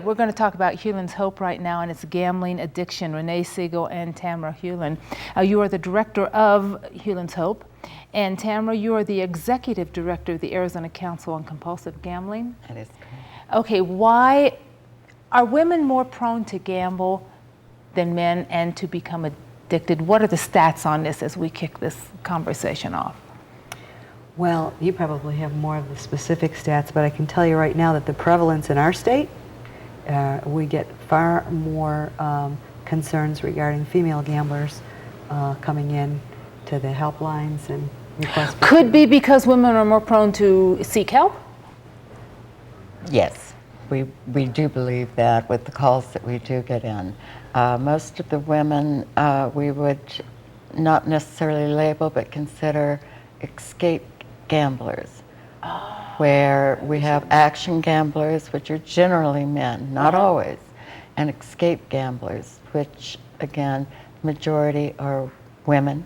We're going to talk about Hulen's Hope right now and its gambling addiction. Renee Siegel and Tamara Hulen. You are the director of Hulen's Hope. And Tamara, you are the executive director of the Arizona Council on Compulsive Gambling. That is correct. Okay, why are women more prone to gamble than men and to become addicted? What are the stats on this as we kick this conversation off? Well, you probably have more of the specific stats, but I can tell you right now that the prevalence in our state, we get far more concerns regarding female gamblers coming in to the helplines and requests. Could be because women are more prone to seek help? Yes, we do believe that with the calls that we do get in. Most of the women we would not necessarily label but consider escape gamblers, where we have action gamblers, which are generally men, not always, and escape gamblers, which again, majority are women,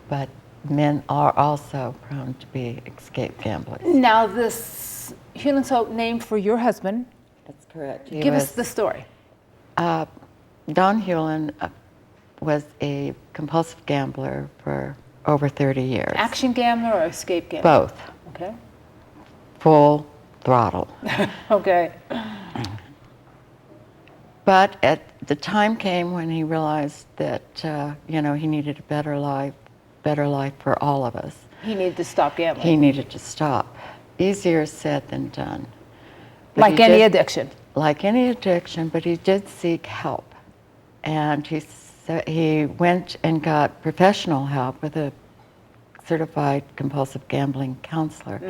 but men are also prone to be escape gamblers. Now this Hulen's Hope name for your husband. That's correct. Give us the story. Don Hulen was a compulsive gambler for over 30 years. Action gambler or escape gambler? Both. Okay. Full throttle. Okay. But at the time came when he realized that he needed a better life for all of us. He needed to stop gambling. He needed to stop. Easier said than done. But like any addiction. Like any addiction, but he did seek help. And he went and got professional help with a certified compulsive gambling counselor,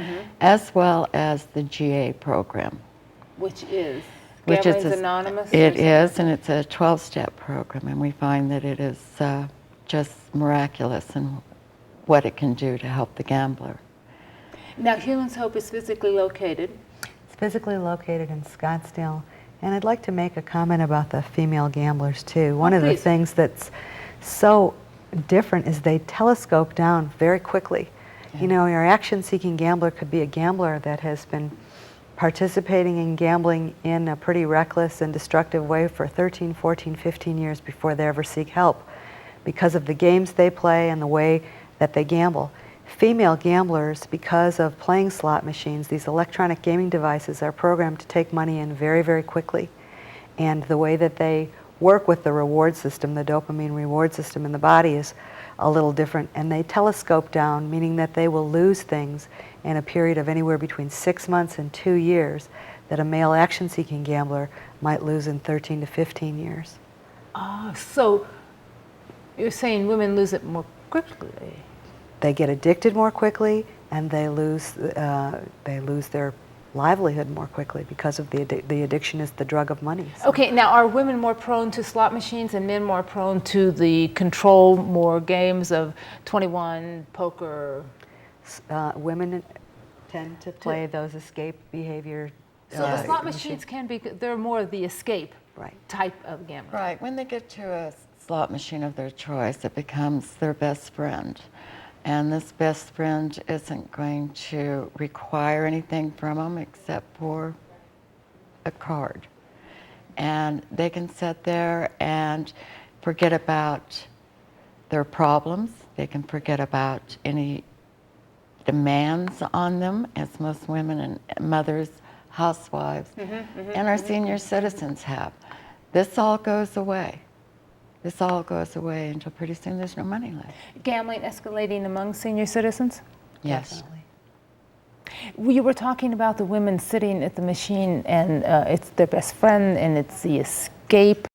as well as the GA program. Which is? Gambling's Anonymous? It is, and it's a 12-step program, and we find that it is just miraculous in what it can do to help the gambler. Now, Hulen's Hope is physically located? It's physically located in Scottsdale. And I'd like to make a comment about the female gamblers too. One of the things that's so different is they telescope down very quickly. Yeah. You know, your action-seeking gambler could be a gambler that has been participating in gambling in a pretty reckless and destructive way for 13, 14, 15 years before they ever seek help because of the games they play and the way that they gamble. Female gamblers, because of playing slot machines, these electronic gaming devices are programmed to take money in very, very quickly. And the way that they work with the reward system, the dopamine reward system in the body, is a little different. And they telescope down, meaning that they will lose things in a period of anywhere between 6 months and 2 years that a male action-seeking gambler might lose in 13 to 15 years. So you're saying women lose it more quickly? They get addicted more quickly, and they lose their livelihood more quickly because of the addiction is the drug of money. So. Okay, now are women more prone to slot machines and men more prone to the control, more games of 21, poker? Women tend to play those escape behavior. So the slot machines can be, they're more of the escape type of gambling. Right, when they get to a slot machine of their choice, it becomes their best friend. And this best friend isn't going to require anything from them except for a card. And they can sit there and forget about their problems. They can forget about any demands on them, as most women and mothers, housewives, and our senior citizens have. This all goes away. This all goes away until pretty soon there's no money left. Gambling escalating among senior citizens? Yes. Definitely. You were talking about the women sitting at the machine and it's their best friend and it's the escape.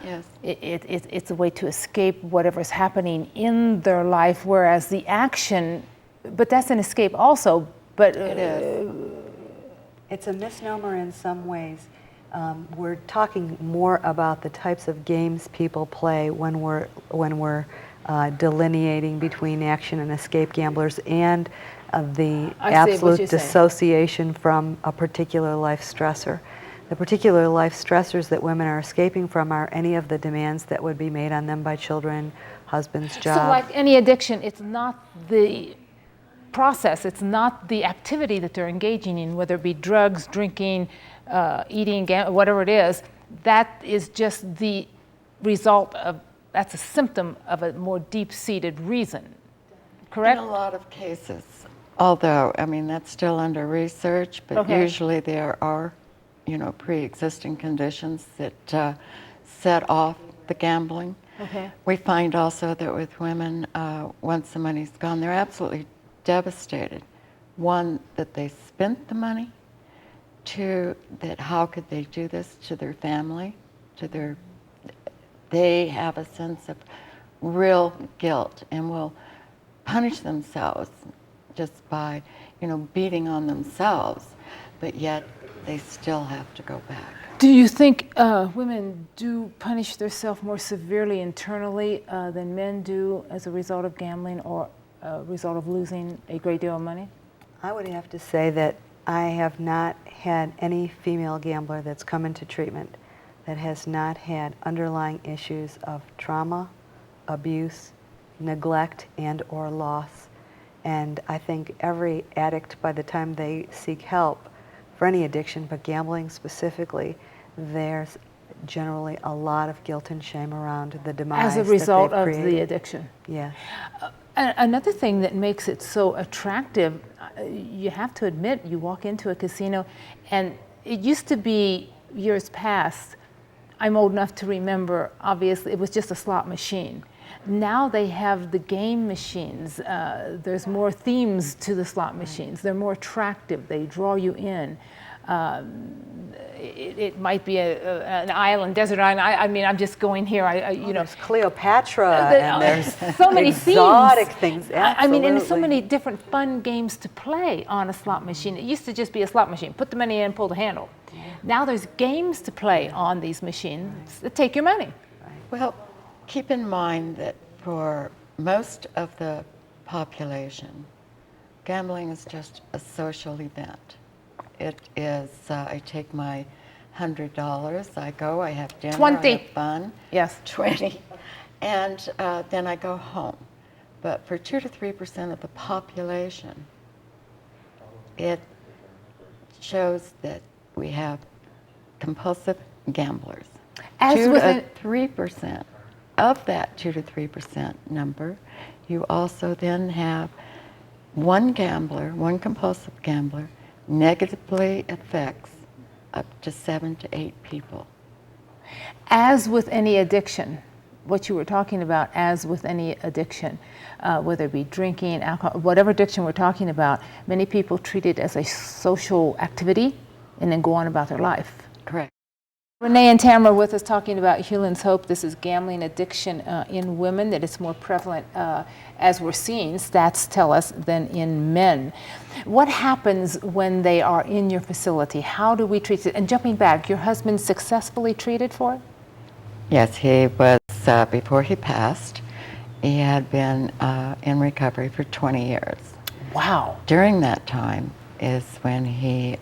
Yes. It's a way to escape whatever's happening in their life, whereas the action, but that's an escape also, but... It is. It's a misnomer in some ways. We're talking more about the types of games people play when we're delineating between action and escape gamblers and the absolute dissociation from a particular life stressor. The particular life stressors that women are escaping from are any of the demands that would be made on them by children, husbands, job. So like any addiction, it's not the process, it's not the activity that they're engaging in, whether it be drugs, drinking, eating, whatever it is, that is just the result of, that's a symptom of a more deep-seated reason, correct? In a lot of cases, although, I mean, that's still under research, but usually there are, you know, pre-existing conditions that set off the gambling. We find also that with women, once the money's gone, they're absolutely devastated. One, that they spent the money. Two, that how could they do this to their family, they have a sense of real guilt and will punish themselves just by, you know, beating on themselves, but yet they still have to go back. Do you think women do punish themselves more severely internally than men do as a result of gambling or a result of losing a great deal of money? I would have to say that I have not had any female gambler that's come into treatment that has not had underlying issues of trauma, abuse, neglect, and or loss. And I think every addict, by the time they seek help for any addiction, but gambling specifically, there's generally a lot of guilt and shame around the demise as a result that of the addiction. Yeah. Another thing that makes it so attractive, you have to admit, you walk into a casino, and it used to be years past, I'm old enough to remember, obviously, it was just a slot machine. Now they have the game machines. There's more themes to the slot machines. They're more attractive. They draw you in. It might be an island, desert island. I mean, I'm just going here. You know, there's Cleopatra, and there's so many exotic themes. things. Absolutely. I mean, and so many different fun games to play on a slot machine. It used to just be a slot machine. Put the money in, pull the handle. Now there's games to play on these machines that take your money. Well, keep in mind that for most of the population, gambling is just a social event. It is, I take my $100, I go, I have dinner, 20. I have fun. Yes. 20. And then I go home. But for 2 to 3% of the population, it shows that we have compulsive gamblers. As 2 with to 3% of that 2 to 3% number, you also then have one gambler, one compulsive gambler, negatively affects up to 7 to 8 people. As with any addiction, what you were talking about, as with any addiction, whether it be drinking, alcohol, whatever addiction we're talking about, many people treat it as a social activity and then go on about their life. Correct. Renee and Tamara with us talking about Hulen's Hope. This is gambling addiction in women, that it's more prevalent, as we're seeing, stats tell us, than in men. What happens when they are in your facility? How do we treat it? And jumping back, your husband successfully treated for it? Yes, he was, before he passed, he had been in recovery for 20 years. Wow. During that time is when he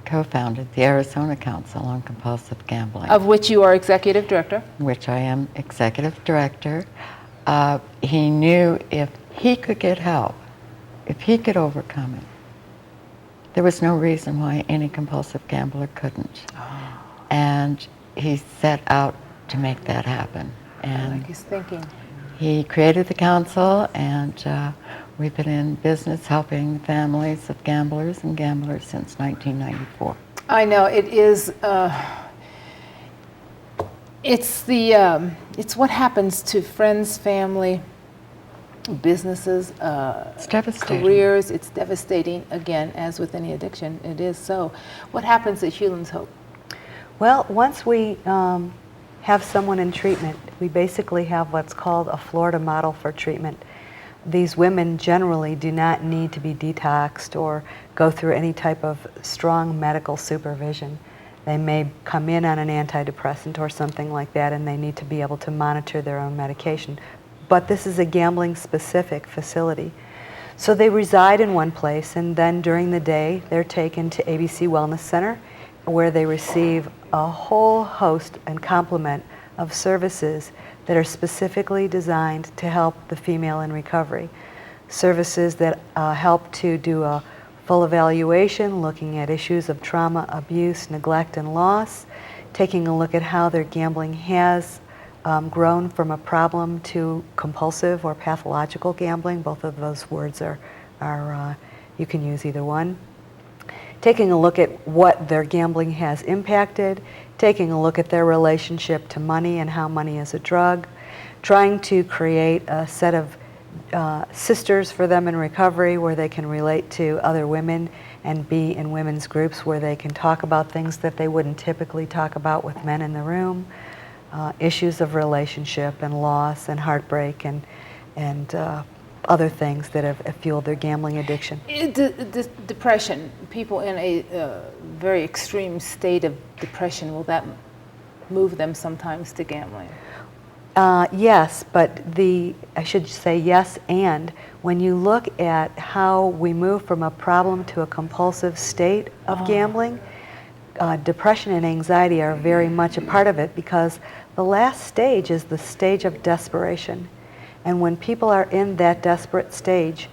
co-founded the Arizona Council on Compulsive Gambling. Of which you are executive director? Which I am executive director. He knew if he could get help, if he could overcome it, there was no reason why any compulsive gambler couldn't. Oh. And he set out to make that happen. And like he's thinking. He created the council, and we've been in business helping families of gamblers and gamblers since 1994. I know, it is, it's what happens to friends, family, businesses, it's devastating. Careers. It's devastating, again, as with any addiction, it is so. What happens at Hulen's Hope? Well, once we have someone in treatment, we basically have what's called a Florida model for treatment. These women generally do not need to be detoxed or go through any type of strong medical supervision. They may come in on an antidepressant or something like that, and they need to be able to monitor their own medication. But this is a gambling-specific facility. So they reside in one place, and then during the day, they're taken to ABC Wellness Center, where they receive a whole host and complement of services that are specifically designed to help the female in recovery. Services that help to do a full evaluation, looking at issues of trauma, abuse, neglect, and loss, taking a look at how their gambling has grown from a problem to compulsive or pathological gambling. Both of those words are you can use either one. Taking a look at what their gambling has impacted, taking a look at their relationship to money and how money is a drug, trying to create a set of sisters for them in recovery where they can relate to other women and be in women's groups where they can talk about things that they wouldn't typically talk about with men in the room, issues of relationship and loss and heartbreak and other things that have fueled their gambling addiction. Depression, people in a very extreme state of depression, will that move them sometimes to gambling? Yes, but I should say yes, and when you look at how we move from a problem to a compulsive state of gambling, depression and anxiety are very much a part of it, because the last stage is the stage of desperation. And when people are in that desperate stage,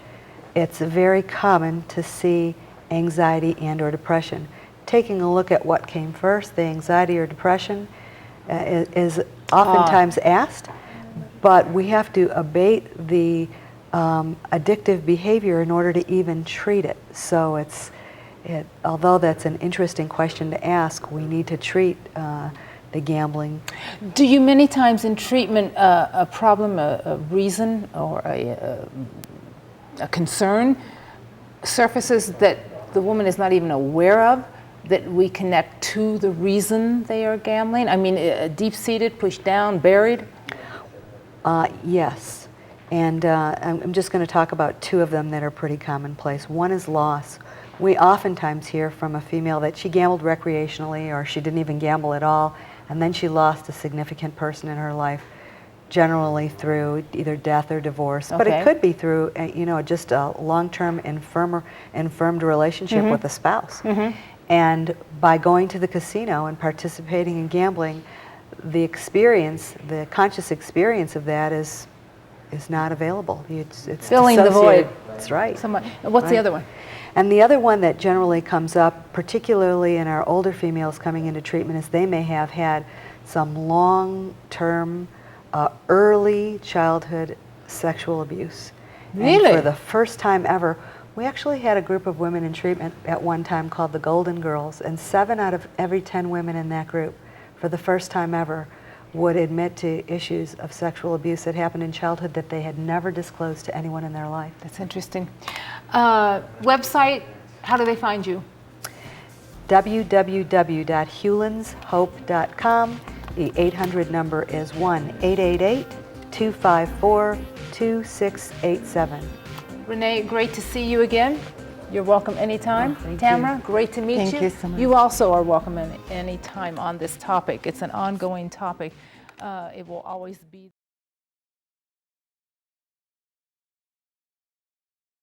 it's very common to see anxiety and or depression. Taking a look at what came first, the anxiety or depression, is oftentimes asked, but we have to abate the addictive behavior in order to even treat it. So although that's an interesting question to ask, we need to treat the gambling. Do you many times in treatment a problem, a reason, or a concern surfaces that the woman is not even aware of, that we connect to the reason they are gambling? I mean, deep-seated, pushed down, buried? Yes. And I'm just going to talk about two of them that are pretty commonplace. One is loss. We oftentimes hear from a female that she gambled recreationally or she didn't even gamble at all, and then she lost a significant person in her life, generally through either death or divorce. Okay. But it could be through, just a long-term infirmed relationship with a spouse. And by going to the casino and participating in gambling, the conscious experience of that is not available. It's filling the void. That's right. What's the other one? And the other one that generally comes up, particularly in our older females coming into treatment, is they may have had some long-term, early childhood sexual abuse. Really? And for the first time ever, we actually had a group of women in treatment at one time called the Golden Girls, and 7 out of every 10 women in that group, for the first time ever, would admit to issues of sexual abuse that happened in childhood that they had never disclosed to anyone in their life. That's interesting. Website, how do they find you? www.hulenshope.com. The 800 number is 1-888-254-2687. Renee, great to see you again. You're welcome anytime. Tamara, great to meet you. Thank you so much. You also are welcome anytime on this topic. It's an ongoing topic. It will always be.